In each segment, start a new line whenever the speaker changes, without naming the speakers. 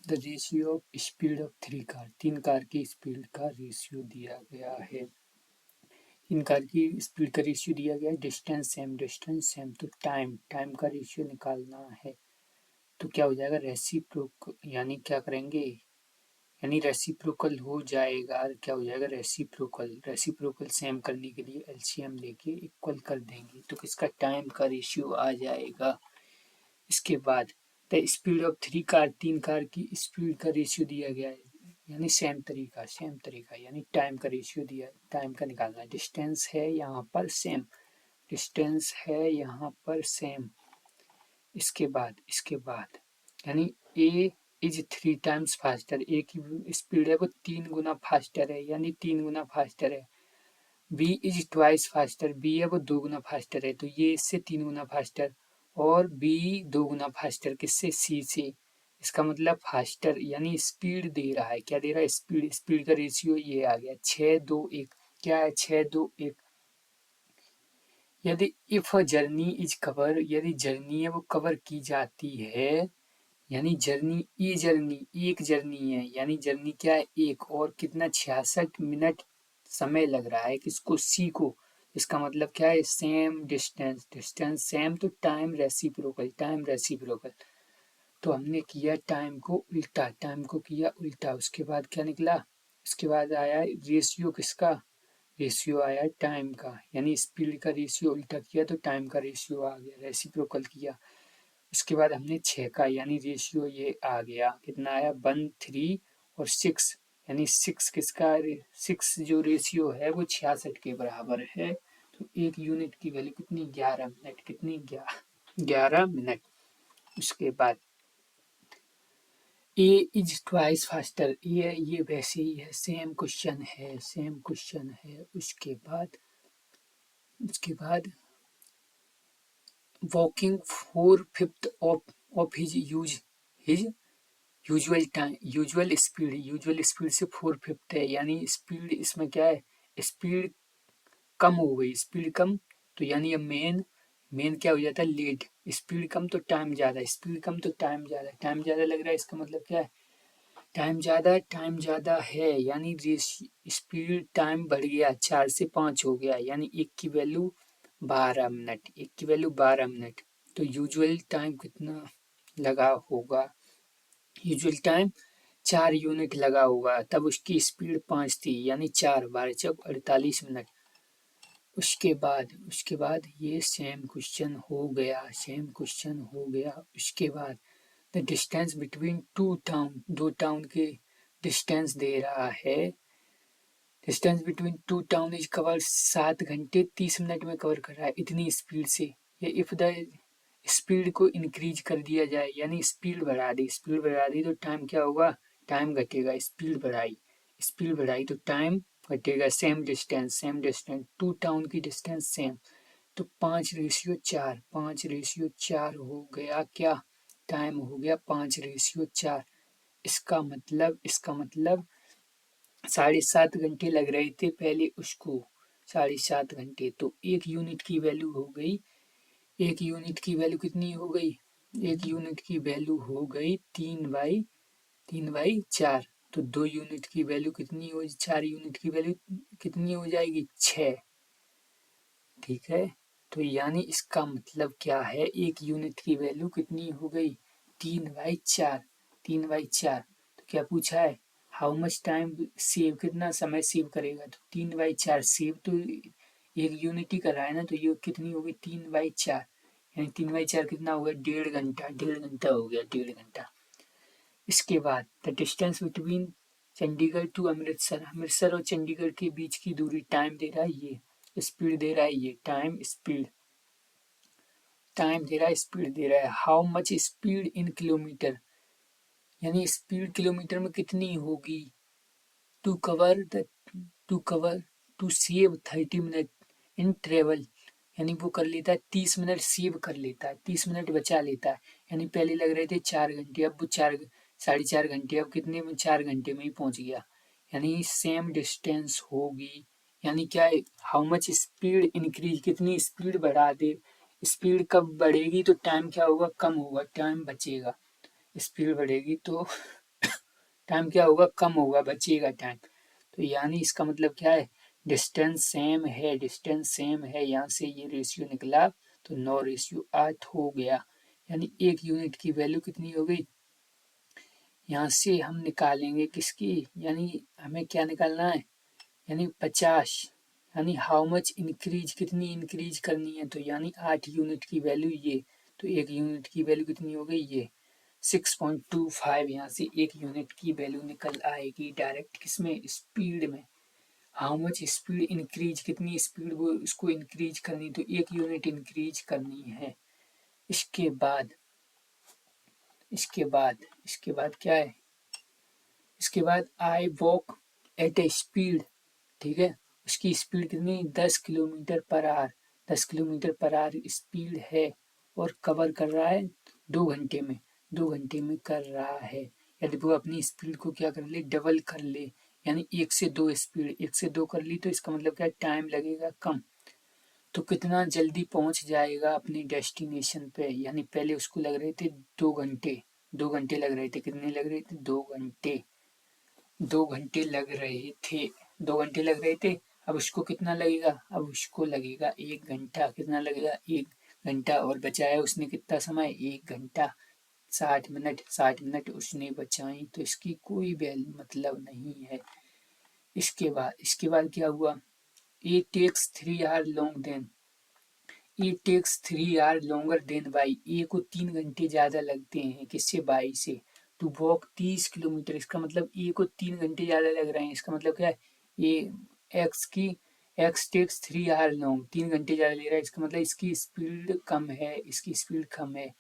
The ratio of speed of 3 car, 3 car की speed का ratio दिया गया है। 3 कार की स्पीड का रेशियो दिया गया है, डिस्टेंस सेम, तो टाइम का रेशियो निकालना है। तो क्या हो जाएगा, रेसिप्रोकल, यानी क्या करेंगे, यानी रेसिप्रोकल हो जाएगा। क्या हो जाएगा, रेसिप्रोकल सेम करने के लिए एलसीएम लेके इक्वल कर देंगे, तो किसका, टाइम का रेशियो आ जाएगा। इसके बाद the speed of 3 car, 3 car की स्पीड का रेशियो दिया गया है, यानी सेम तरीका, यानी टाइम का रेशियो दिया, टाइम का निकालना है। डिस्टेंस है यहाँ पर सेम। इसके बाद यानी ए इज 3 टाइम्स फास्टर, ए की स्पीड है वो 3 गुना फास्टर है, यानी 3 गुना फास्टर है। B is twice faster, B है वो 2 गुना फास्टर है, तो ये इससे 3 गुना फास्टर, और बी 2 गुना फास्टर किससे, सी से। इसका मतलब फास्टर यानी स्पीड दे रहा है, क्या दे रहा है, स्पीड का रेशियो ये आ गया 6:2:1। क्या है, 6:2:1। यदि इफ जर्नी इज कवर, यदि जर्नी है वो कवर की जाती है, यानी एक जर्नी है, यानी जर्नी क्या है, एक, और कितना, 66 मिनट समय लग रहा है किसको, सी को। इसका मतलब क्या है, सेम डिस्टेंस सेम, तो टाइम रेसिप्रोकल। तो हमने किया टाइम को उल्टा, उसके बाद क्या निकला, उसके बाद आया रेशियो किसका, रेशियो आया टाइम का, यानी स्पीड का रेशियो उल्टा किया तो टाइम का रेशियो आ गया, रेसिप्रोकल किया। उसके बाद हमने 6 का, यानी रेशियो ये आ गया, कितना आया, 1, 3 और 6, यानी 6 किसका, 6 जो रेशियो है वो 66 के बराबर है। तो एक यूनिट की वैल्यू कितनी, 11 मिनट, कितनी, 11 मिनट। उसके बाद ए इज ट्वाइस फास्टर, ये वैसे ही है, सेम क्वेश्चन है। उसके बाद walking 4/5 of his usual speed से 4/5 है, यानी स्पीड इसमें क्या है, स्पीड कम हो गई, स्पीड कम, तो यानी अब मेन क्या हो जाता है, लेट। स्पीड कम तो टाइम ज्यादा, टाइम ज्यादा लग रहा है, इसका मतलब क्या है, टाइम ज्यादा है, यानी स्पीड टाइम बढ़ गया, 4 से 5 हो गया, यानी एक की वैल्यू 12 मिनट। तो यूजुअल टाइम कितना लगा होगा, यूजुअल टाइम 4 यूनिट लगा होगा, तब उसकी स्पीड 5 थी, यानी 4 12 चौक 48 मिनट। उसके बाद ये सेम क्वेश्चन हो गया। उसके बाद द डिस्टेंस बिटवीन दो टाउन के डिस्टेंस दे रहा है, distance between 2 town is cover 7 घंटे 30 मिनट में कवर कर रहा है, इतनी स्पीड से। ये इफ द स्पीड को इंक्रीज कर दिया जाए, यानी स्पीड बढ़ा दी तो टाइम क्या होगा, टाइम घटेगा, स्पीड बढ़ाई तो टाइम घटेगा। सेम डिस्टेंस 2 टाउन की डिस्टेंस सेम, तो 5:4 हो गया, क्या टाइम हो गया 5:4। इसका मतलब 7.5 घंटे लग रहे थे पहले उसको, 7.5 घंटे, तो एक यूनिट की वैल्यू हो गई, एक यूनिट की वैल्यू कितनी हो गई, एक यूनिट की वैल्यू हो गई 3/4। तो 2 यूनिट की वैल्यू कितनी हो, 4 यूनिट की वैल्यू कितनी हो जाएगी, 6। ठीक है, तो यानी इसका मतलब क्या है, एक यूनिट की वैल्यू कितनी हो गई, 3/4। तो क्या पूछा है, हाउ मच टाइम सेव, कितना समय सेव करेगा, तो 3/4 सेव तो एक यूनिट ही कर रहा है ना, तो ये कितनी होगी, 3/4, यानी 3/4 कितना होगा, 1.5 घंटा हो गया, 1.5 घंटा। इसके बाद the distance between Chandigarh to Amritsar और चंडीगढ़ के बीच की दूरी, टाइम दे रहा है, ये स्पीड दे रहा है, ये टाइम दे रहा है, स्पीड दे रहा है। How much speed in kilometre, यानी स्पीड किलोमीटर में कितनी होगी, to save 30 minute in travel, यानी वो कर लेता है 30 मिनट सेव कर लेता है, 30 मिनट बचा लेता है। यानी पहले लग रहे थे 4 घंटे, अब वो 4 4.5 घंटे, अब कितने में, 4 घंटे में ही पहुंच गया, यानी सेम डिस्टेंस होगी। यानी क्या है, हाउ मच स्पीड इंक्रीज, कितनी स्पीड बढ़ा दे, स्पीड कब बढ़ेगी तो टाइम क्या होगा, कम होगा, टाइम बचेगा। स्पीड बढ़ेगी तो टाइम क्या होगा, कम होगा, बचेगा टाइम। तो यानी इसका मतलब क्या है, डिस्टेंस सेम है, डिस्टेंस सेम है, यहाँ से ये रेशियो निकला तो 9:8 हो गया। यानी एक यूनिट की वैल्यू कितनी हो गई, यहाँ से हम निकालेंगे किसकी, यानी हमें क्या निकालना है, यानी 50, यानी हाउ मच इंक्रीज, कितनी इंक्रीज करनी है, तो यानी 8 यूनिट की वैल्यू ये, तो एक यूनिट की वैल्यू कितनी हो गई ये 6.25, यहाँ से एक यूनिट की वैल्यू निकल आएगी डायरेक्ट किसमें, स्पीड में। हाउ मच स्पीड इंक्रीज, कितनी स्पीड वो उसको इंक्रीज करनी, तो एक यूनिट इंक्रीज करनी है। इसके बाद इसके बाद क्या है, इसके बाद I walk at a speed, ठीक है, उसकी स्पीड कितनी 10 kilometre per our, 10 kilometre per hour speed है, और कवर कर रहा है 2 घंटे में, 2 घंटे में कर रहा है। यदि वो अपनी स्पीड को क्या कर ले, डबल कर ले, यानी 1 से 2 स्पीड, 1 से 2 कर ली, तो इसका मतलब क्या, टाइम लगेगा कम। तो कितना जल्दी पहुंच जाएगा अपनी डेस्टिनेशन पे, यानी पहले उसको लग रहे थे 2 घंटे, 2 घंटे लग रहे थे, कितने लग रहे थे, 2 घंटे, 2 घंटे लग रहे थे, 2 घंटे लग रहे थे। अब उसको कितना लगेगा, अब उसको लगेगा 1 घंटा, कितना लगेगा 1 घंटा, और बचाया उसने कितना समय, 1 घंटा 60 मिनट, 60 मिनट उसने बचाई, तो इसकी कोई मतलब नहीं है। इसके बाद क्या हुआ, it takes 3 hours long then, it takes 3 hours longer than by, ए को 3 घंटे ज्यादा लगते हैं किससे, बाई से, टू वॉक 30 किलोमीटर, इसका मतलब ए को 3 घंटे ज्यादा लग रहे हैं, इसका मतलब क्या है, ये एक्स की, एक्स टेक्स 3 hours लॉन्ग, 3 घंटे ज्यादा ले रहा है, इसका मतलब इसकी स्पीड कम है, इसकी स्पीड कम है।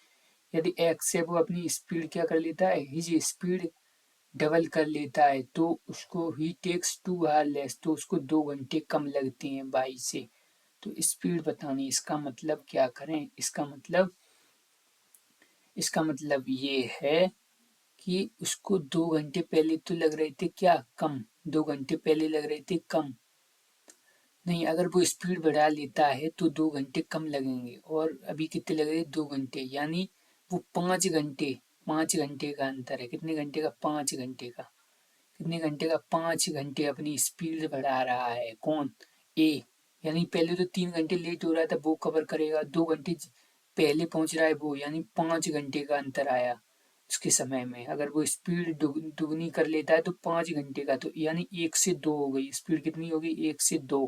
यदि एक्स से वो अपनी स्पीड क्या कर लेता है, हिज स्पीड डबल कर लेता है, तो उसको ही टेक्स 2 hours लेस, तो उसको 2 घंटे कम लगते हैं बाई से। तो स्पीड बतानी, इसका मतलब क्या करें, इसका मतलब ये है कि उसको 2 घंटे पहले तो लग रहे थे क्या, कम, 2 घंटे पहले लग रहे थे कम, नहीं, अगर वो स्पीड बढ़ा लेता है तो 2 घंटे कम लगेंगे, और अभी कितने लग रहे, 2 घंटे, यानी वो 5 घंटे, 5 घंटे का अंतर है, कितने घंटे का, 5 घंटे का, कितने घंटे का, 5 घंटे अपनी स्पीड बढ़ा रहा है, कौन, ए, यानी पहले तो 3 घंटे लेट हो रहा था, वो कवर करेगा, 2 घंटे पहले पहुंच रहा है वो, यानी 5 घंटे का अंतर आया उसके समय में। अगर वो स्पीड दुगनी कर लेता है तो 5 घंटे का, तो यानी 1 से 2 हो गई स्पीड, कितनी होगी, 1 से 2,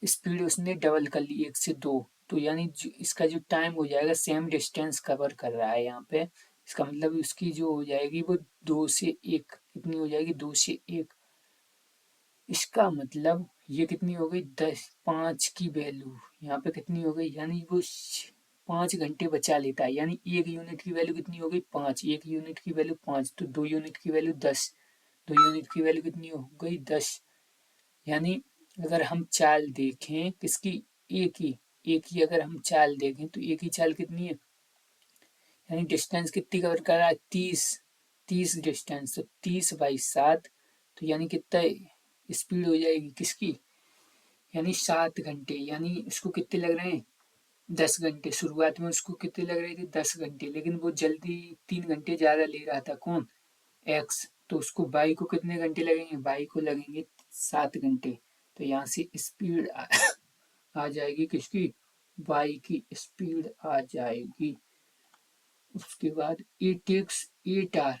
स्पीड उसने डबल कर ली 1 से 2, तो यानी इसका जो टाइम हो जाएगा, सेम डिस्टेंस कवर कर रहा है यहाँ पे, इसका मतलब उसकी जो हो जाएगी वो 2 से 1, कितनी हो जाएगी, 2 से 1, इसका मतलब ये कितनी हो गई, 5 की वैल्यू यहाँ पे कितनी हो गई, यानी वो 5 घंटे बचा लेता है, यानी एक यूनिट की वैल्यू कितनी हो गई, 5, एक यूनिट की वैल्यू 5, तो 2 यूनिट की वैल्यू 10, 2 यूनिट की वैल्यू कितनी हो गई, 10, यानी अगर हम चाल देखें किसकी, एक ही अगर हम चाल देखें तो एक ही चाल कितनी है, यानी डिस्टेंस कितनी कवर कर रहा है, 30, 30 डिस्टेंस, तो 30/7, तो यानी कितना स्पीड हो जाएगी किसकी, यानी 7 घंटे, यानी उसको कितने लग रहे हैं, 10 घंटे, शुरुआत में उसको कितने लग रहे थे, 10 घंटे, लेकिन वो जल्दी 3 घंटे ज्यादा ले रहा था, कौन, एक्स, तो उसको बाई को कितने घंटे लगेंगे, बाई को लगेंगे 7 घंटे, तो यहाँ से स्पीड आ जाएगी किसकी, बाई की स्पीड आ जाएगी। उसके बाद ए टेक्स 8 आवर,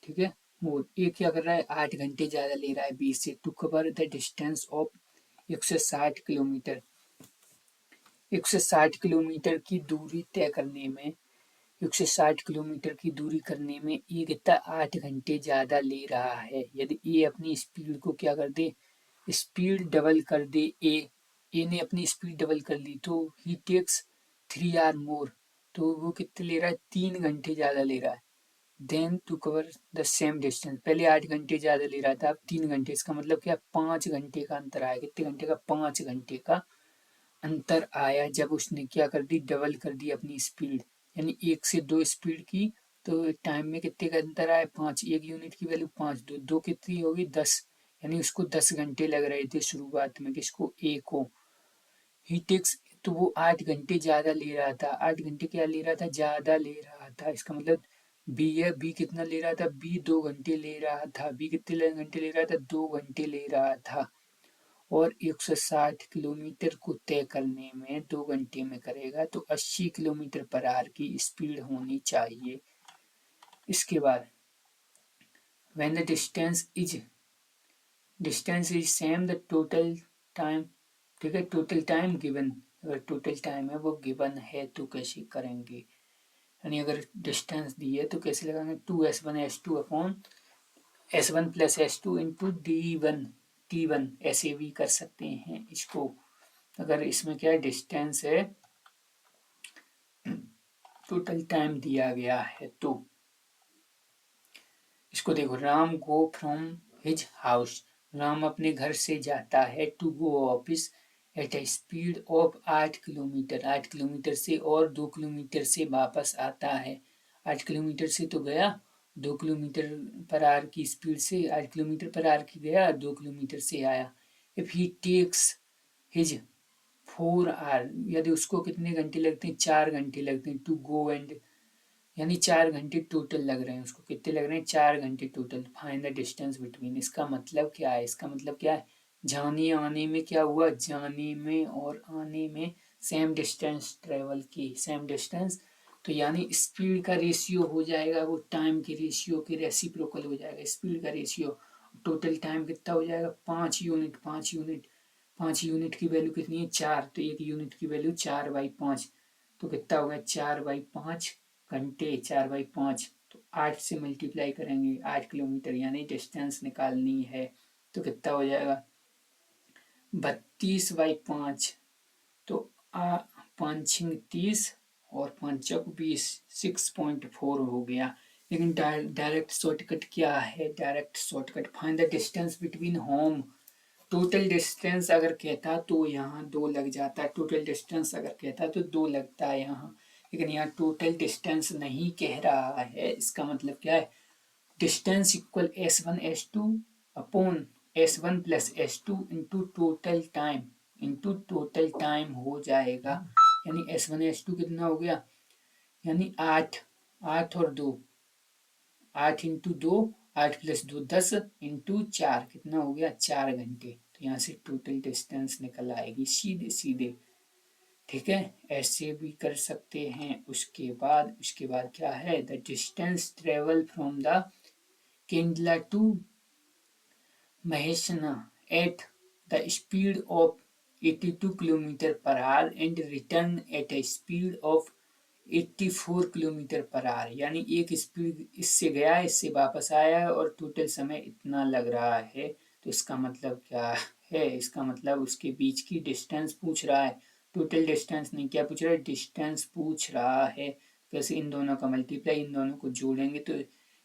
ठीक है, मोर, ए क्या कर रहा है, 8 घंटे ज्यादा ले रहा है बी से, to cover the distance of 160 kilometre, 160 kilometre की दूरी तय करने में, 160 किलोमीटर की दूरी करने में ये कितना 8 घंटे ज्यादा ले रहा है। यदि ए अपनी स्पीड को क्या कर दे, स्पीड डबल कर दे, ए ने अपनी स्पीड डबल कर ली, तो ही टेक्स 3 आवर मोर, तो वो कितने ले रहा है, 3 घंटे ज्यादा ले रहा है, then to cover the same distance, पहले 8 घंटे ज्यादा ले रहा था, अब 3 घंटे, इसका मतलब क्या, 5 घंटे का अंतर आया, कितने घंटे का, 5 घंटे का अंतर आया, जब उसने क्या कर दी, डबल कर दी अपनी स्पीड, यानी 1 से 2 स्पीड की, तो टाइम में कितने का अंतर आया, 5, एक यूनिट की वैल्यू 5, दो दो कितनी होगी, 10, यानी उसको 10 घंटे लग रहे थे शुरुआत में, किसको, ए को, ही टेक्स, तो वो 8 घंटे ज्यादा ले रहा था, 8 घंटे क्या ले रहा था, ज्यादा ले रहा था, इसका मतलब बी है, बी कितना ले रहा था, बी 2 घंटे ले रहा था, बी कितने घंटे ले रहा था, 2 घंटे ले रहा था, और 160 किलोमीटर को तय करने में 2 घंटे में करेगा, तो 80 किलोमीटर पर आवर की स्पीड होनी चाहिए। इसके बाद when the distance is same the total time, ठीक है, टोटल टाइम गिवन, अगर टोटल टाइम है वो गिवन है तो कैसे करेंगे, यानी अगर डिस्टेंस दी है तो कैसे लगाएंगे, 2s1 s2 upon s1 plus s2 into t1 ऐसे भी कर सकते हैं इसको, अगर इसमें क्या है डिस्टेंस है, टोटल टाइम दिया गया है तो। इसको देखो, Ram go from his house, Ram अपने घर से जाता है to go office at a speed of 8 kilometre, 8 kilometre से, और 2 किलोमीटर से वापस आता है, 8 किलोमीटर से तो गया, 2 किलोमीटर पर आवर की स्पीड से 8 किलोमीटर पर आवर की गया, 2 किलोमीटर से आया। If he takes his 4 hour, यदि उसको कितने घंटे लगते हैं, 4 घंटे लगते हैं टू गो एंड, यानी 4 घंटे टोटल लग रहे हैं उसको, कितने लग रहे हैं, 4 घंटे total. Find the distance between, इसका मतलब क्या है, इसका मतलब क्या है, जाने आने में क्या हुआ, जाने में और आने में सेम डिस्टेंस ट्रेवल की, सेम डिस्टेंस, तो यानी स्पीड का रेशियो हो जाएगा वो टाइम के रेशियो के रेसिप्रोकल हो जाएगा, स्पीड का रेशियो। टोटल टाइम कितना हो जाएगा, 5 यूनिट, 5 यूनिट, 5 यूनिट की वैल्यू कितनी है, 4, तो 1 यूनिट की वैल्यू 4/5, तो कितना होगा, 4/5 घंटे, 4/5, तो 8 से मल्टीप्लाई करेंगे, 8 किलोमीटर यानी डिस्टेंस निकालनी है, तो कितना हो जाएगा, 32/5, तो 5×30 और 5×20, 6.4 हो गया। लेकिन डायरेक्ट शॉर्टकट क्या है, direct shortcut find the distance between home, total distance अगर कहता तो यहाँ 2 लग जाता, टोटल डिस्टेंस अगर कहता तो 2 लगता है यहाँ, लेकिन यहाँ टोटल डिस्टेंस नहीं कह रहा है, इसका मतलब क्या है, distance equal s1 s2 upon s1 plus s2 into total time हो जाएगा, यानी s1 s2 कितना हो गया, यानी 8, 8 और 2, 8 × 2, 8 + 2 10 इंटू 4 कितना हो गया, 4 घंटे, तो यहाँ से टोटल डिस्टेंस निकल आएगी सीधे सीधे, ठीक है, ऐसे भी कर सकते हैं। उसके बाद क्या है, the distance travel from the Kandla to Mehsana at the speed of 82 kilometre per hour and return at a speed of 84 kilometre per hour, यानी एक स्पीड इससे गया, इससे वापस आया, और टोटल समय इतना लग रहा है, तो इसका मतलब क्या है, इसका मतलब उसके बीच की डिस्टेंस पूछ रहा है, टोटल डिस्टेंस नहीं, क्या पूछ रहा है, डिस्टेंस पूछ रहा है। कैसे, इन दोनों का मल्टीप्लाई, इन दोनों को जोड़ेंगे तो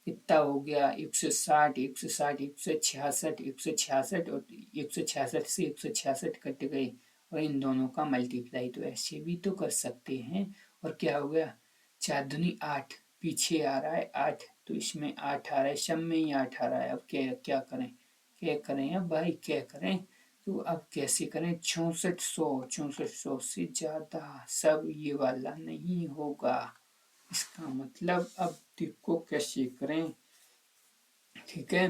कितना हो गया, 160, 160, 166, 166, और 166 से 166 कट गए, और इन दोनों का मल्टीप्लाई, तो ऐसे भी तो कर सकते हैं। और क्या हो गया, 4×2 8, पीछे आ रहा है 8, तो इसमें 8 आ रहा है, सब में ही 8 आ रहा है। अब क्या करें, क्या करें अब भाई, क्या करें, तो अब कैसे करें, 6400 से ज्यादा, सब ये वाला नहीं होगा, इसका मतलब अब देखो कैसे करें, ठीक है,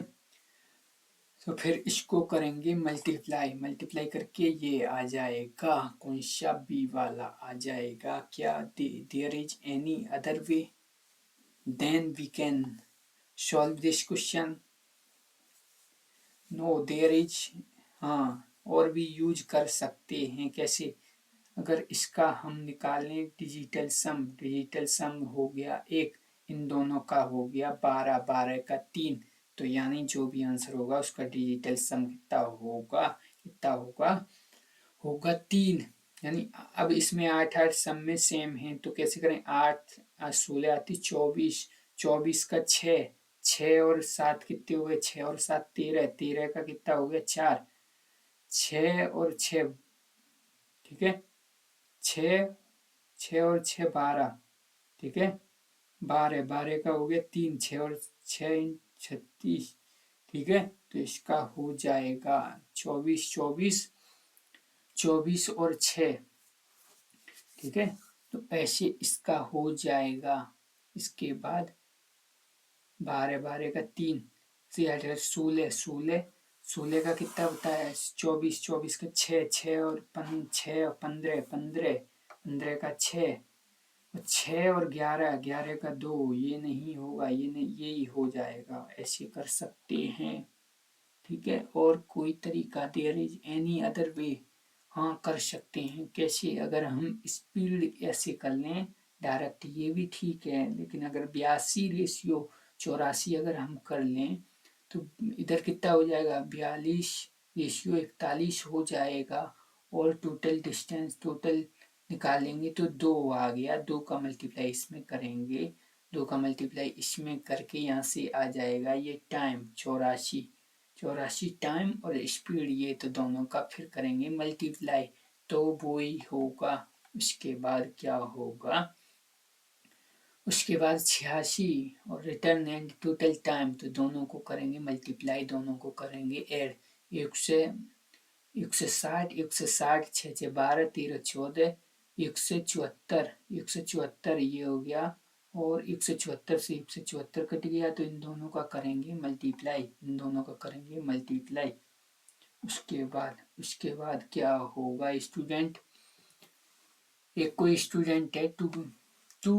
तो फिर इसको करेंगे मल्टीप्लाई, मल्टीप्लाई करके ये आ जाएगा, कौन सा बी वाला आ जाएगा, क्या there is any other way then we can solve this question, no there is, हाँ, और भी यूज कर सकते हैं, कैसे, अगर इसका हम निकालें डिजिटल सम हो गया 1, इन दोनों का हो गया 12, 12 का 3, तो यानी जो भी आंसर होगा उसका डिजिटल सम कितना होगा, होगा 3, यानी अब इसमें 8 8 सम में सेम है, तो कैसे करें, 8 16 आती 24, 24 का 6, 6 और 7 कितने हो गए, 6 और 7 13, 13 का कितना हो गया 4, 6 और 6, ठीक है, 6, 6 और 6 12, ठीक है, 12, 12 का हो गया 3, 6 और 6 36, ठीक है, तो इसका हो जाएगा 24, 24, 24 और 6, ठीक है, तो ऐसे इसका हो जाएगा। इसके बाद 12 12 का 3 से 16 16 16 का कितना होता है 24 24 का 6 6 और 6 और 15 15 15 का 6 6 और 11 11 का 2 ये नहीं होगा ये नहीं यही हो जाएगा ऐसे कर सकते हैं ठीक है। और कोई तरीका there is any other way हाँ कर सकते हैं कैसे अगर हम स्पीड ऐसे कर लें डायरेक्ट ये भी ठीक है लेकिन अगर 82 रेशियो 84 अगर हम कर लें तो इधर कितना हो जाएगा 42 रेशियो 41 हो जाएगा और टोटल डिस्टेंस टोटल निकालेंगे तो 2 आ गया 2 का मल्टीप्लाई इसमें करेंगे 2 का मल्टीप्लाई इसमें करके यहाँ से आ जाएगा ये टाइम 84 84 टाइम और स्पीड ये तो दोनों का फिर करेंगे मल्टीप्लाई तो वो ही होगा। उसके बाद क्या होगा उसके बाद 86 और रिटर्न एंड टोटल टाइम तो दोनों को करेंगे मल्टीप्लाई दोनों को करेंगे ऐड 160 160 6 6 12 13 14 174 ये हो गया और 174 से 174 कट गया तो इन दोनों का करेंगे मल्टीप्लाई इन दोनों का करेंगे मल्टीप्लाई। उसके बाद क्या होगा स्टूडेंट एक कोई स्टूडेंट है to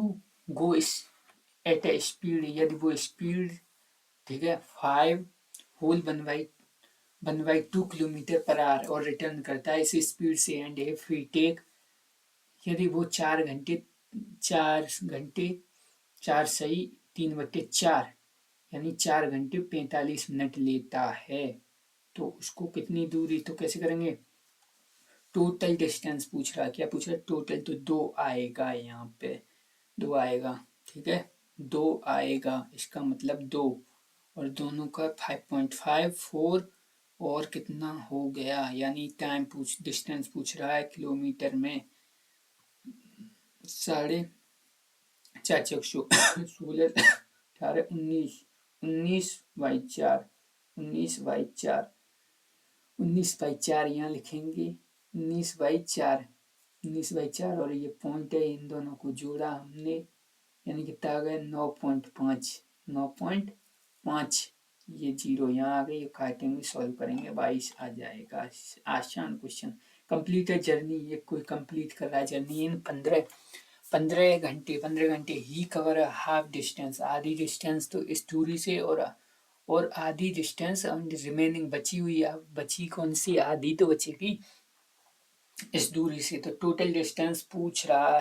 go at a speed यदि वो स्पीड ठीक है 5 होल 1/2 किलोमीटर पर आवर और रिटर्न करता है इस स्पीड से एंड इफ वी टेक यदि वो 4 घंटे 4 सही 3/4 यानी 4 घंटे 45 मिनट लेता है तो उसको कितनी दूरी तो कैसे करेंगे टोटल डिस्टेंस पूछ रहा क्या पूछ रहा टोटल तो 2 आएगा यहाँ पे 2 आएगा ठीक है 2 आएगा इसका मतलब 2 और दोनों का 5.5 4 और कितना हो गया यानी टाइम डिस्टेंस पूछ रहा है किलोमीटर में 4.5 16 18 19 19/4 19/4 19/4 यहाँ लिखेंगे 19/4 19/4 और ये पॉइंट है इन दोनों को जोड़ा हमने यानी कितना आ गया 9.5 9.5 ये जीरो यहाँ आ गई ये काटेंगे सॉल्व करेंगे 22 आ जाएगा आसान क्वेश्चन। कंप्लीट है जर्नी ये कोई कंप्लीट कर रहा है जर्नी इन 15 घंटे ही कवर हाफ डिस्टेंस आधी डिस्टेंस तो इस दूरी से और आधी डिस्टेंस रिमेनिंग बची कौन सी आधी तो बचेगी इस दूरी से तो टोटल डिस्टेंस पूछ रहा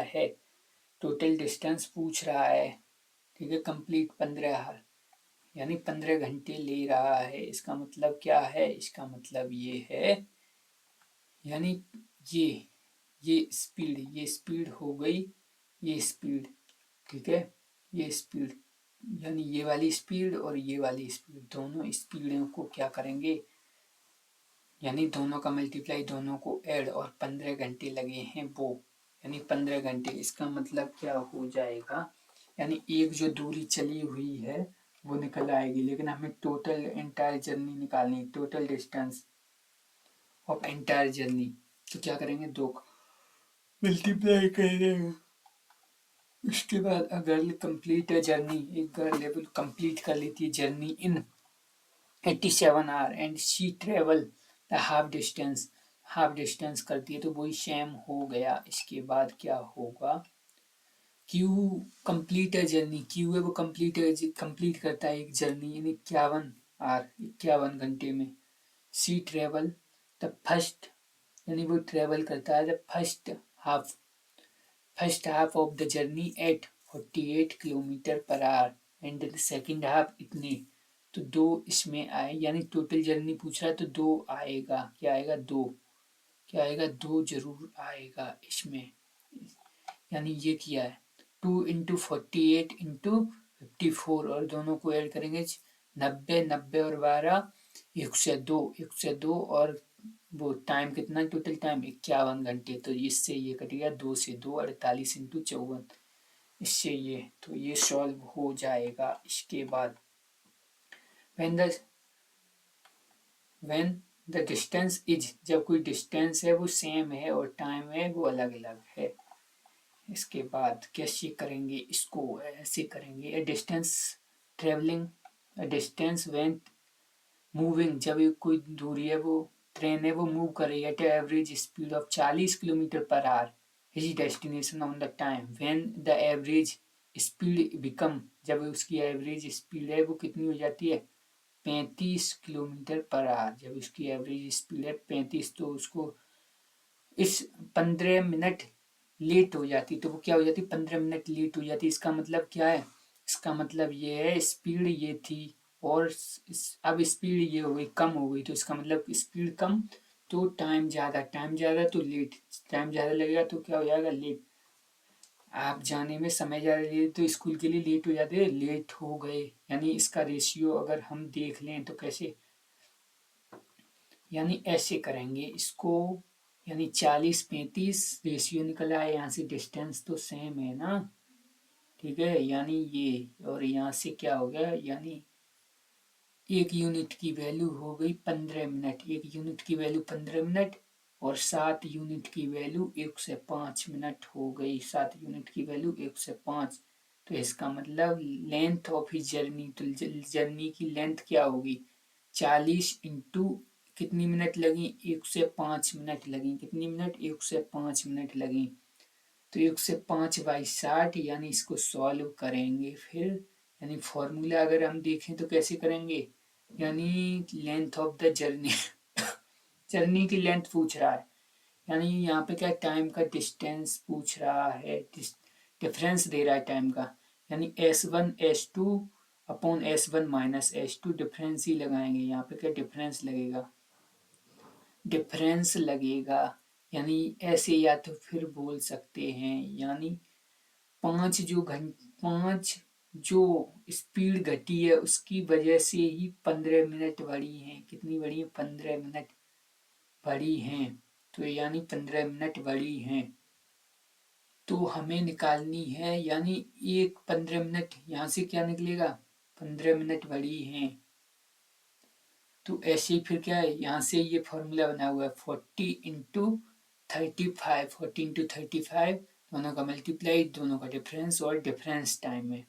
है ठीक है कंप्लीट 15 यानी 15 घंटे ले रहा है इसका मतलब क्या है इसका मतलब ये है यानी ये स्पीड हो गई ये स्पीड ठीक है ये स्पीड यानी ये वाली स्पीड और ये वाली स्पीड दोनों स्पीडों को क्या करेंगे यानी दोनों का मल्टीप्लाई दोनों को ऐड और 15 घंटे लगे हैं वो यानी 15 घंटे इसका मतलब क्या हो जाएगा यानी एक जो दूरी चली हुई है वो निकल आएगी लेकिन हमें टोटल एंटायर जर्नी निकालनी total distance of entire journey तो क्या करेंगे 2 मल्टीप्लाई करेंगे। उसके बाद अगर कंप्लीट है जर्नी एक लेवल कंप्लीट कर लेती है journey in 87 our and she travel the half distance करती है तो वही सेम हो गया। इसके बाद क्या होगा क्यू कंप्लीट है जर्नी क्यू है वो कंप्लीट करता है एक जर्नी इन 51 घंटे में सी ट्रेवल द फर्स्ट यानी वो ट्रेवल करता है the first half of the journey at 48 kilometre per hour and the second half इतने तो 2 इसमें आए यानी टोटल जर्नी पूछ रहा है तो 2 आएगा क्या आएगा 2 जरूर आएगा इसमें यानी ये किया है 2 × 48 × 54 और दोनों को ऐड करेंगे 90 और 12 102 और वो टाइम कितना टोटल टाइम 51 घंटे तो इससे ये कट गया 2 से 2 48 × 54 इससे ये तो ये सॉल्व हो जाएगा। इसके बाद when the distance is जब कोई डिस्टेंस है वो सेम है और टाइम है वो अलग अलग है। इसके बाद कैसे करेंगे इसको ऐसे करेंगे distance travelling distance when moving, जब कोई दूरी है वो ट्रेन है वो मूव कर रही है at average speed of 40 kilometre per hour his destination on the time when the average speed become, जब उसकी एवरेज स्पीड है वो कितनी हो जाती है 35 किलोमीटर पर आवर, जब उसकी एवरेज स्पीड है 35 तो उसको इस 15 मिनट लेट हो जाती, तो वो क्या हो जाती 15 मिनट लेट हो जाती। इसका मतलब क्या है, इसका मतलब ये है स्पीड ये थी और अब स्पीड ये हो गई कम हो गई, तो इसका मतलब स्पीड कम तो टाइम ज़्यादा, टाइम ज़्यादा तो लेट, टाइम ज़्यादा लगेगा तो क्या हो जाएगा लेट। आप जाने में समय ज़्यादा लगे तो स्कूल के लिए लेट हो जाते, लेट हो गए, यानी इसका रेशियो अगर हम देख लें तो कैसे, यानी ऐसे करेंगे इसको, यानी 40-35 रेशियो निकला है, यहाँ से डिस्टेंस तो सेम है ना, ठीक है, यानी ये और यहाँ से क्या हो गया, यानी एक यूनिट की वैल्यू हो गई 15 मिनट, एक यूनिट की वैल्यू 15 मिनट और 7 यूनिट की वैल्यू 1 से 5 मिनट हो गई, 7 यूनिट की वैल्यू 1 से 5। तो इसका मतलब लेंथ ऑफ ही जर्नी, तो जर्नी की लेंथ क्या होगी 40 इंटू कितनी मिनट लगी 1 से 5 मिनट लगी, कितनी मिनट 1 से 5 मिनट लगी, तो 1 से 5/60, यानी इसको सॉल्व करेंगे फिर, यानी फॉर्मूला अगर हम देखें तो कैसे करेंगे, यानी length of the journey journey की लेंथ पूछ रहा है, यानी यहाँ पे क्या टाइम का डिस्टेंस पूछ रहा है, डिफरेंस दे रहा है टाइम का, यानी S1 S2 upon S1 - S2 difference ही लगाएंगे, यहाँ पे क्या डिफरेंस लगेगा, डिफरेंस लगेगा, यानी ऐसे या तो फिर बोल सकते हैं, यानी 5 जो स्पीड घटी है उसकी वजह से ही 15 मिनट बढ़ी हैं, कितनी बढ़ी है 15 मिनट बढ़ी हैं, तो यानी 15 मिनट बढ़ी हैं, तो हमें निकालनी है, यानी एक 15 मिनट यहाँ से क्या निकलेगा 15 मिनट बढ़ी हैं, तो ऐसे ही फिर क्या है यहाँ से ये फॉर्मूला बना हुआ है 40 × 35, 40 × 35 दोनों का मल्टीप्लाई, दोनों का डिफरेंस और डिफरेंस टाइम है।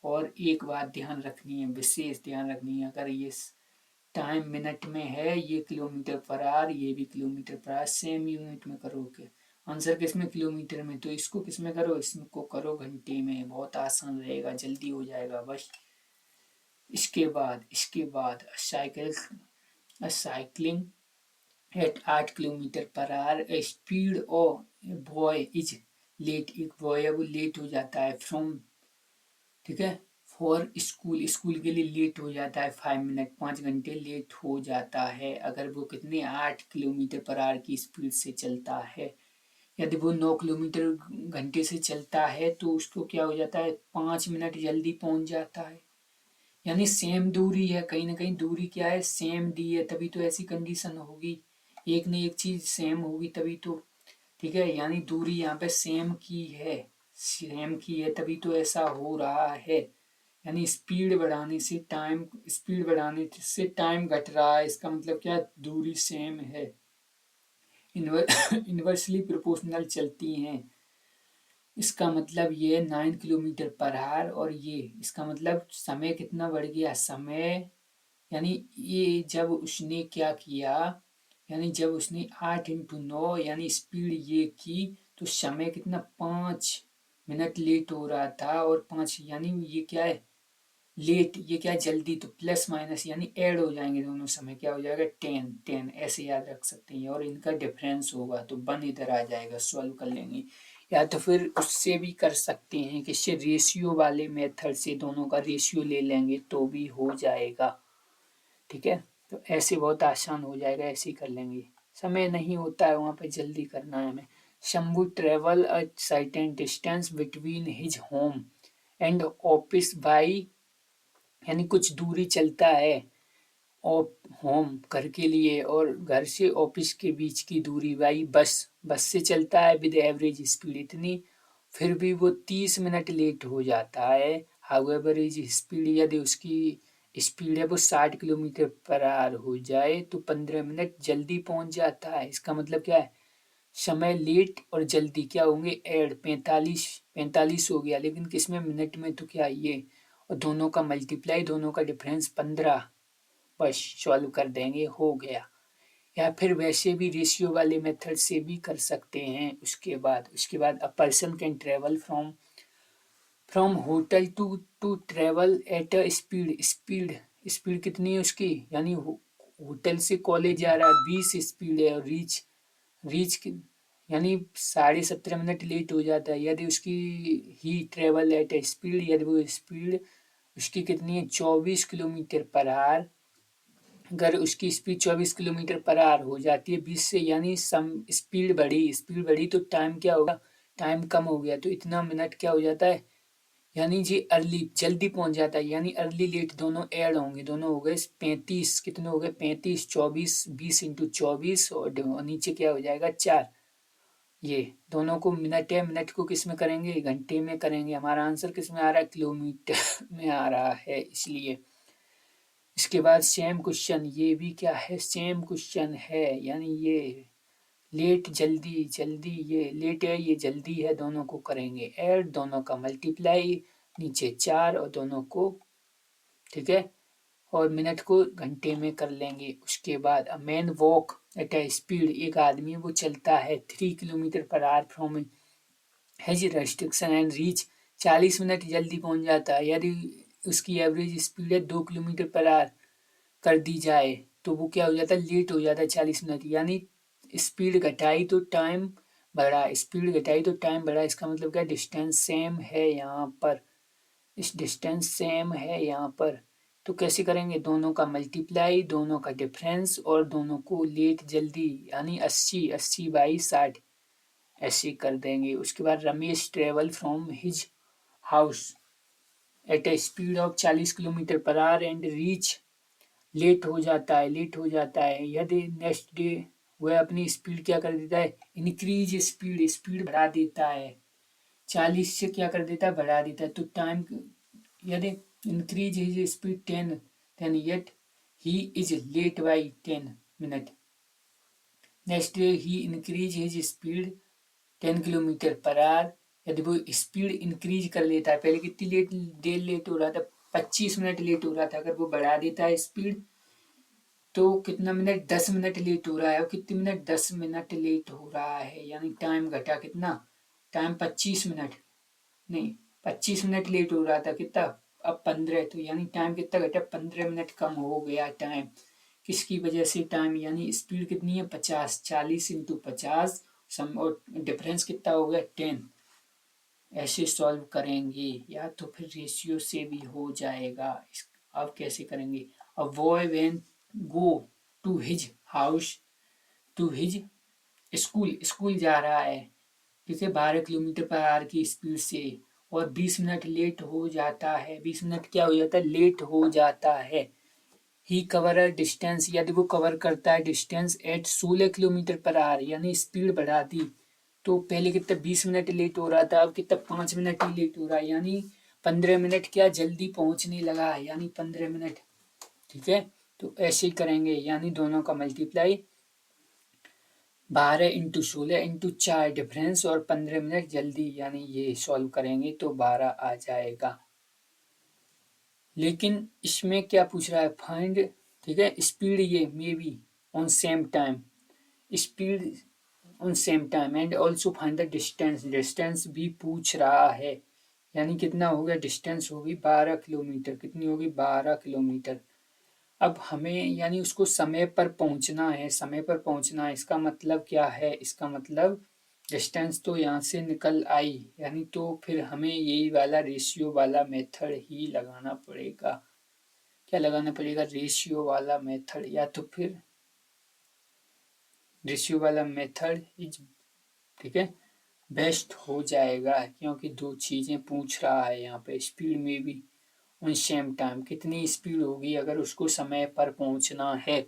और एक बात ध्यान रखनी है, विशेष ध्यान रखनी है, अगर ये टाइम मिनट में है, ये किलोमीटर पर आवर, ये भी kilometre per our, same unit में करोगे, आंसर किस में किलोमीटर में, तो इसको किस में करो, इसको करो घंटे में, बहुत आसान रहेगा, जल्दी हो जाएगा बस। इसके बाद cycling at 8 kilometre per hour speed of boy is late, एक बॉय है वो लेट हो जाता है फ्रॉम, ठीक है, फॉर स्कूल, स्कूल के लिए लेट हो जाता है 5 मिनट, 5 घंटे लेट हो जाता है, अगर वो कितने 8 किलोमीटर पर आवर की स्पीड से चलता है, यदि वो 9 किलोमीटर घंटे से चलता है तो उसको क्या हो जाता है 5 मिनट जल्दी पहुंच जाता है, यानी सेम दूरी है, कहीं ना कहीं दूरी क्या है सेम दी है, तभी तो ऐसी कंडीशन होगी, एक न एक चीज सेम होगी तभी तो, ठीक है, यानी दूरी यहाँ पे सेम की है, सेम की है तभी तो ऐसा हो रहा है, यानी स्पीड बढ़ाने से टाइम घट रहा है, इसका मतलब क्या दूरी सेम है, इन्वर्सली प्रोपोर्शनल चलती हैं, इसका मतलब ये 9 किलोमीटर पर आवर, और ये इसका मतलब समय कितना बढ़ गया, समय, यानी ये जब उसने क्या किया, यानी जब उसने 8 × 9 यानी स्पीड ये की तो समय कितना 5 मिनट लेट हो रहा था, और 5 यानी ये क्या है लेट, ये क्या है जल्दी, तो प्लस माइनस यानी ऐड हो जाएंगे दोनों समय, क्या हो जाएगा 10 ऐसे याद रख सकते हैं, और इनका डिफरेंस होगा तो 1 इधर आ जाएगा, सॉल्व कर लेंगे, या तो फिर उससे भी कर सकते हैं कि इससे रेशियो वाले मेथड से दोनों का रेशियो ले लेंगे तो भी हो जाएगा, ठीक है, तो ऐसे बहुत आसान हो जाएगा, ऐसे ही कर लेंगे, समय नहीं होता है वहाँ पे जल्दी करना है हमें। Shambhu travel a certain distance between his home and office by, यानी कुछ दूरी चलता है होम घर के लिए और घर से ऑफिस के बीच की दूरी बाई बस, बस से चलता है विद एवरेज स्पीड इतनी, फिर भी वो 30 मिनट लेट हो जाता है, हाउएवर इज स्पीड, यदि उसकी स्पीड है वो 60 किलोमीटर पर आवर हो जाए तो 15 मिनट जल्दी पहुंच जाता है, इसका मतलब क्या है समय लेट और जल्दी क्या होंगे ऐड, 45 45 हो गया, लेकिन किसमें मिनट में, तो क्या ये, और दोनों का मल्टीप्लाई, दोनों का डिफरेंस 15, बस सॉल्व कर देंगे, हो गया। या फिर वैसे भी रेशियो वाले मेथड से भी कर सकते हैं। उसके बाद a person can travel from hotel to travel at a speed कितनी है उसकी, यानी होटल से कॉलेज जा रहा है 20 स्पीड है, और रीच यानी 17.5 मिनट लेट हो जाता है यदि उसकी ही ट्रेवल एट ए स्पीड, यदि वो स्पीड उसकी कितनी है 24 किलोमीटर पर आवर। अगर उसकी स्पीड 24 किलोमीटर पर आवर हो जाती है 20 से, यानी सम स्पीड बढ़ी तो टाइम क्या होगा, टाइम कम हो गया, तो इतना मिनट क्या हो जाता है, यानी जी अर्ली जल्दी पहुंच जाता है, यानी अर्ली लेट दोनों ऐड होंगे, दोनों हो गए 35, कितने हो गए 35, 24, 20 × 24, और नीचे क्या हो जाएगा 4। ये दोनों को मिनट है, मिनट को किस में करेंगे, घंटे में करेंगे। हमारा आंसर किस में आ रहा है, किलोमीटर में आ रहा है, इसलिए। इसके बाद सेम क्वेश्चन, ये भी क्या है, सेम क्वेश्चन है, यानी ये लेट जल्दी, ये लेट है ये जल्दी है, दोनों को करेंगे ऐड, दोनों का मल्टीप्लाई, नीचे 4 और दोनों को, ठीक है, और मिनट को घंटे में कर लेंगे। उसके बाद a man walk at a speed, एक आदमी वो चलता है 3 kilometre per our from has restriction and reach, 40 minute जल्दी पहुंच जाता है, यदि उसकी एवरेज स्पीड है 2 किलोमीटर पर आवर कर दी जाए तो वो क्या हो जाता है, लेट हो जाता है 40 मिनट, यानी स्पीड घटाई तो टाइम बढ़ा, स्पीड घटाई तो टाइम बढ़ा, इसका मतलब क्या, डिस्टेंस सेम है यहाँ पर, इस डिस्टेंस सेम है यहाँ पर। तो कैसे करेंगे, दोनों का मल्टीप्लाई, दोनों का डिफरेंस, और दोनों को लेट जल्दी, यानी 80 80/60 ऐसे कर देंगे। उसके बाद Ramesh travel from his house at a speed of 40 kilometre per hour and reach, late हो जाता है यदि नेक्स्ट डे वह अपनी स्पीड क्या कर देता है, इंक्रीज स्पीड बढ़ा देता है, 40 से क्या कर देता है, बढ़ा देता है, तो टाइम, यदि increase his speed 10, then yet he is late by 10 minute. Next day he increase his speed 10 kilometre per hour, यदि वो स्पीड इंक्रीज कर लेता है, पहले कितनी देर लेट हो रहा था, 25 मिनट लेट हो रहा था, अगर वो बढ़ा देता है स्पीड तो कितना मिनट, 10 मिनट लेट हो रहा है, और कितने मिनट, 10 मिनट लेट हो रहा है, यानी टाइम घटा कितना, टाइम 25 मिनट, नहीं 25 मिनट लेट हो रहा था, कितना अब 15, तो यानी टाइम कितना घटा, 15 मिनट कम हो गया टाइम, किसकी वजह से, टाइम यानी स्पीड कितनी है 50, 40 × 50 सम, और डिफरेंस कितना हो गया 10। ऐसे सॉल्व करेंगे, या तो फिर रेशियो से भी हो जाएगा। अब कैसे करेंगे, a boy when go to his house to his school जा रहा है, ठीक है, 12 किलोमीटर पर आवर की स्पीड से, और 20 मिनट लेट हो जाता है, 20 मिनट क्या हो जाता है, लेट हो जाता है। ही कवर अ डिस्टेंस, यदि वो कवर करता है distance at 16 kilometre per hour, यानी स्पीड बढ़ा दी, तो पहले कितना 20 मिनट लेट हो रहा था, अब कितना 5 मिनट ही लेट हो रहा है, यानी 15 मिनट क्या जल्दी पहुंचने लगा है, यानी 15 मिनट, ठीक है। तो ऐसे ही करेंगे, यानी दोनों का मल्टीप्लाई, 12 × 16 × 4 डिफरेंस, और 15 मिनट जल्दी, यानी ये सॉल्व करेंगे तो 12 आ जाएगा। लेकिन इसमें क्या पूछ रहा है, फाइंड, ठीक है, स्पीड ये may be on same time, speed on same time and also find the distance, distance भी पूछ रहा है, यानी कितना हो गया, डिस्टेंस होगी 12 किलोमीटर, कितनी होगी 12 किलोमीटर। अब हमें यानी उसको समय पर पहुंचना है, समय पर पहुंचना है, इसका मतलब क्या है, इसका मतलब डिस्टेंस तो यहाँ से निकल आई, यानी तो फिर हमें यही वाला रेशियो वाला मेथड ही लगाना पड़ेगा। क्या लगाना पड़ेगा, रेशियो वाला मेथड, या तो फिर रेशियो वाला मेथड इज, ठीक है, बेस्ट हो जाएगा, क्योंकि दो चीजें पूछ रहा है यहाँ पे, स्पीड में भी ऑन सेम टाइम, कितनी स्पीड होगी अगर उसको समय पर पहुंचना है,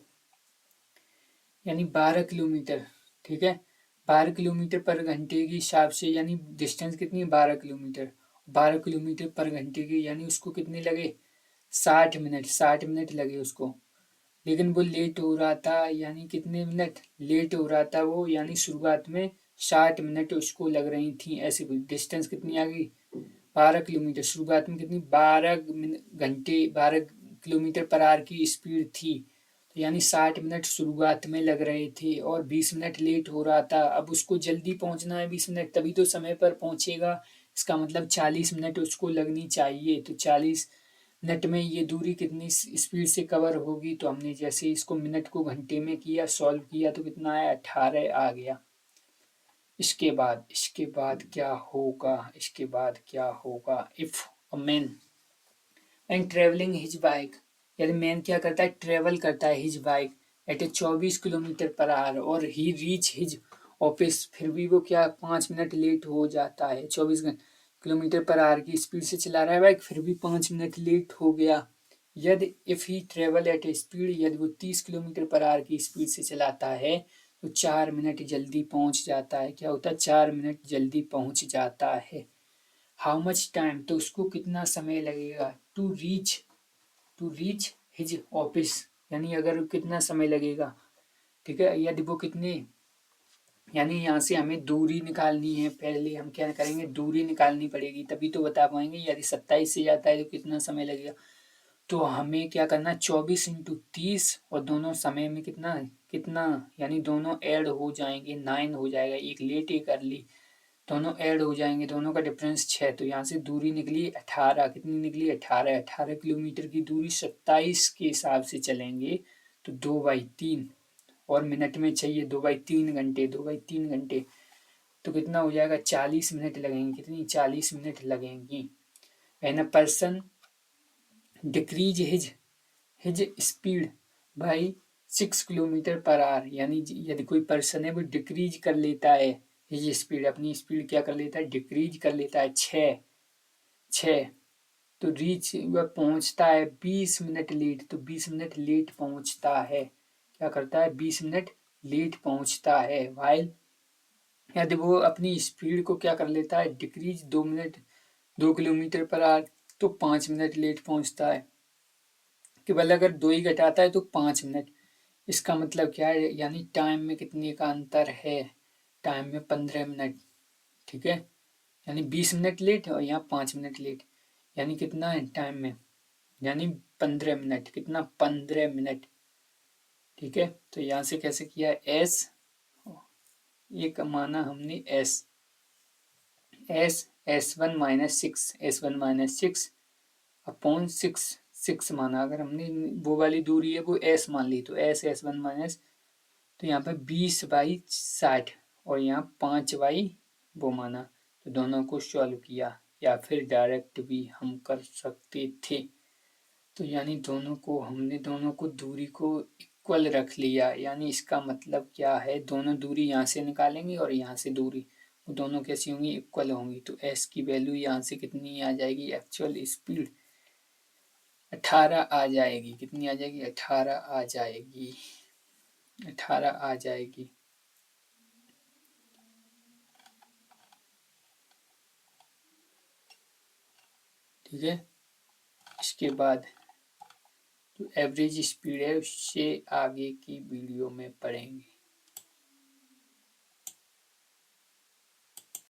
यानी 12 किलोमीटर, ठीक है, 12 किलोमीटर पर घंटे के हिसाब से, यानी डिस्टेंस कितनी है 12 किलोमीटर, 12 किलोमीटर पर घंटे की, यानी उसको कितने लगे 60 मिनट, 60 मिनट लगे उसको, लेकिन वो लेट हो रहा था, यानी कितने मिनट लेट हो रहा था वो, यानी शुरुआत में 60 मिनट उसको लग रही थी, ऐसे भी डिस्टेंस कितनी आ गई 12 किलोमीटर, शुरुआत में कितनी 12 किलोमीटर पर आवर की स्पीड थी, तो यानी 60 मिनट शुरुआत में लग रहे थे और 20 मिनट लेट हो रहा था। अब उसको जल्दी पहुंचना है 20 मिनट, तभी तो समय पर पहुंचेगा। इसका मतलब 40 मिनट उसको लगनी चाहिए। तो 40 मिनट में ये दूरी कितनी स्पीड से कवर होगी? तो हमने जैसे इसको मिनट को घंटे में किया, सॉल्व किया, तो कितना आया? 18 आ गया। इसके बाद क्या होगा? इसके बाद क्या होगा? If a man and travelling his bike, यदि मैन क्या करता है? ट्रेवल करता है हिज बाइक एट ए 24 किलोमीटर पर आवर और ही रीच हिज ऑफिस, फिर भी वो क्या 5 मिनट लेट हो जाता है। 24 किलोमीटर पर आवर की स्पीड से चला रहा है बाइक, फिर भी 5 मिनट लेट हो गया। यदि if he travel eight a speed, यदि वो 30 किलोमीटर पर आवर की स्पीड से चलाता है तो 4 मिनट जल्दी पहुंच जाता है। क्या होता है? 4 मिनट जल्दी पहुंच जाता है। हाउ मच टाइम, तो उसको कितना समय लगेगा? टू रीच हिज ऑफिस, यानी अगर कितना समय लगेगा, ठीक है। यदि वो कितने, यानी यहाँ से हमें दूरी निकालनी है। पहले हम क्या करेंगे? दूरी निकालनी पड़ेगी, तभी तो बता पाएंगे। यदि 27 से जाता है तो कितना समय लगेगा? तो हमें क्या करना? 24 × 30, और दोनों समय में कितना कितना, यानी दोनों ऐड हो जाएंगे, 9 हो जाएगा। एक लेट एक अर्ली, दोनों ऐड हो जाएंगे, दोनों का डिफरेंस 6। तो यहाँ से दूरी निकली 18। कितनी निकली? 18 किलोमीटर की दूरी 27 के हिसाब से चलेंगे तो 2/3, और मिनट में चाहिए 2/3 घंटे, 2/3 घंटे, तो कितना हो जाएगा? 40 मिनट लगेंगे। कितनी? 40 मिनट लगेंगी। When a person decrease his speed by 6 kilometre per hour, यानी यदि कोई पर्सन है वो डिक्रीज कर लेता है हिज स्पीड, अपनी स्पीड क्या कर लेता है? डिक्रीज कर लेता है 6, तो रीच वह पहुंचता है 20 मिनट लेट, तो 20 मिनट लेट पहुंचता है। क्या करता है? 20 मिनट लेट पहुंचता है। वाइल यदि वो अपनी स्पीड को क्या कर लेता है? डिक्रीज 2 किलोमीटर पर आवर, तो 5 मिनट लेट पहुंचता है। केवल अगर 2 ही घटाता है तो 5 मिनट। इसका मतलब क्या है? यानी टाइम में कितने का अंतर है? टाइम में 15 मिनट, ठीक है। यानी 20 मिनट लेट और यहाँ 5 मिनट लेट, यानी कितना है टाइम में? यानी 15 मिनट। कितना? 15 मिनट, ठीक है। तो यहाँ से कैसे किया? एस, एक माना हमने एस 1 - 6 अपॉन 6 माना। अगर हमने वो वाली दूरी है वो एस मान ली, तो S1 माइनस, तो यहाँ पे 20/60 और यहाँ 5 वो माना। तो दोनों को सॉल्व किया, या फिर डायरेक्ट भी हम कर सकते थे। तो यानी हमने दोनों को दूरी को इक्वल रख लिया। यानी इसका मतलब क्या है? दोनों दूरी यहाँ से निकालेंगे और यहाँ से दूरी, वो दोनों कैसी होंगी? इक्वल होंगी। तो एस की वैल्यू यहाँ से कितनी आ जाएगी? एक्चुअल स्पीड 18 आ जाएगी। कितनी आ जाएगी? 18 आ जाएगी। 18 आ जाएगी। ठीक है। इसके बाद जो एवरेज स्पीड है उससे आगे की वीडियो में पढ़ेंगे।